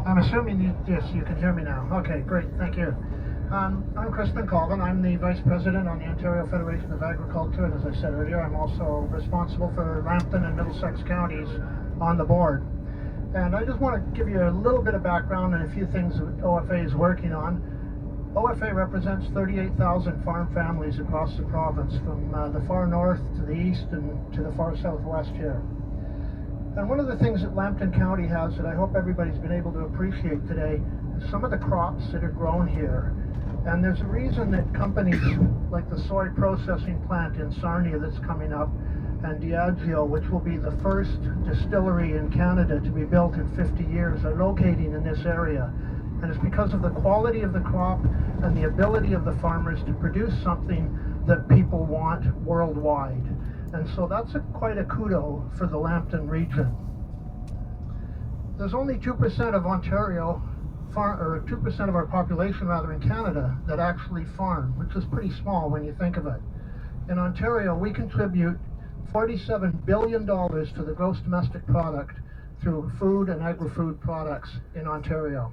I'm assuming yes, you can hear me now. Okay, great, thank you. I'm Crispin Colvin. I'm the Vice President on the Ontario Federation of Agriculture, and as I said earlier, I'm also responsible for Lambton and Middlesex counties on the board. And I just want to give you a little bit of background on a few things that OFA is working on. OFA represents 38,000 farm families across the province, from the far north to the east and to the far southwest here. And one of the things that Lambton County has that I hope everybody's been able to appreciate today is some of the crops that are grown here. And there's a reason that companies like the soy processing plant in Sarnia that's coming up, and Diageo, which will be the first distillery in Canada to be built in 50 years, are locating in this area. And it's because of the quality of the crop and the ability of the farmers to produce something that people want worldwide. And so that's quite a kudo for the Lambton region. There's only 2% of Ontario, or 2% of our population rather in Canada, that actually farm, which is pretty small when you think of it. In Ontario, we contribute $47 billion to the gross domestic product through food and agri-food products in Ontario.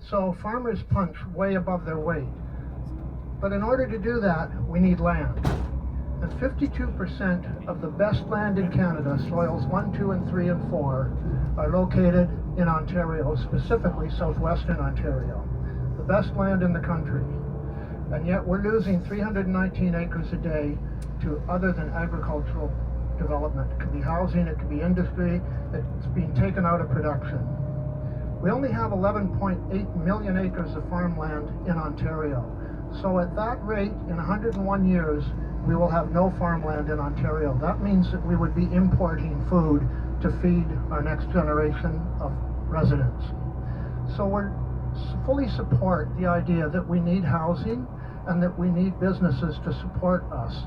So farmers punch way above their weight. But in order to do that, we need land. And 52% of the best land in Canada, soils 1, 2, and 3, and 4, are located in Ontario, specifically southwestern Ontario, the best land in the country. And yet we're losing 319 acres a day to other than agricultural development. It could be housing, it could be industry, it's being taken out of production. We only have 11.8 million acres of farmland in Ontario. So at that rate, in 101 years, we will have no farmland in Ontario. That means that we would be importing food to feed our next generation of residents. So we fully support the idea that we need housing and that we need businesses to support us.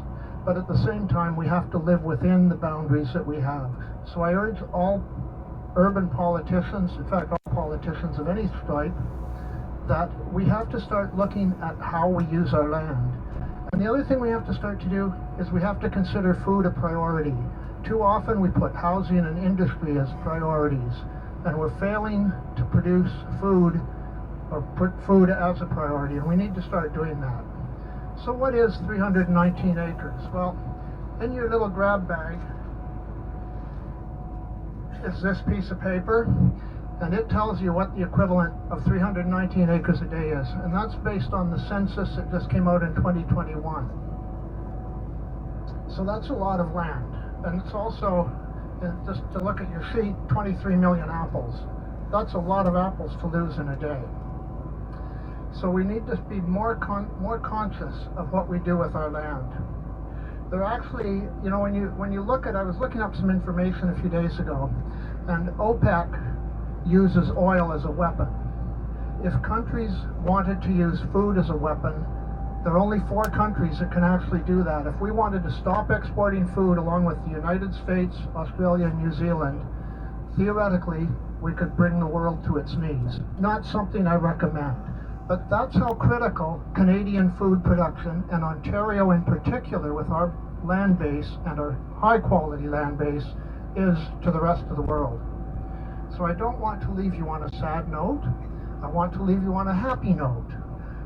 But at the same time, we have to live within the boundaries that we have. So I urge all urban politicians, in fact all politicians of any stripe, that we have to start looking at how we use our land. And the other thing we have to start to do is we have to consider food a priority. Too often we put housing and industry as priorities, and we're failing to produce food or put food as a priority, and we need to start doing that. So what is 319 acres? Well, in your little grab bag is this piece of paper, and it tells you what the equivalent of 319 acres a day is, and that's based on the census that just came out in 2021. So that's a lot of land, and it's also, just to look at your sheet, 23 million apples. That's a lot of apples to lose in a day. So we need to be more conscious of what we do with our land. There actually, you know, when you look at, I was looking up some information a few days ago, and OPEC uses oil as a weapon. If countries wanted to use food as a weapon, there are only 4 countries that can actually do that. If we wanted to stop exporting food along with the United States, Australia, and New Zealand, theoretically, we could bring the world to its knees. Not something I recommend, but that's how critical Canadian food production, and Ontario in particular with our land base and our high quality land base, is to the rest of the world. So I don't want to leave you on a sad note. I want to leave you on a happy note.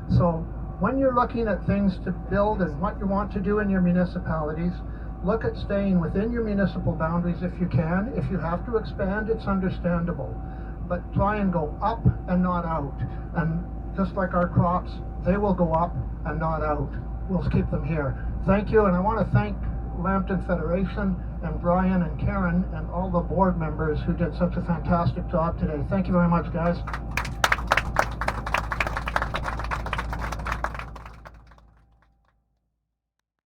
So when you're looking at things to build and what you want to do in your municipalities, look at staying within your municipal boundaries if you can. If you have to expand, it's understandable. But try and go up and not out. And just like our crops, they will go up and not out. We'll keep them here. Thank you, and I want to thank Lambton Federation and Brian and Karen and all the board members who did such a fantastic job today. Thank you very much, guys.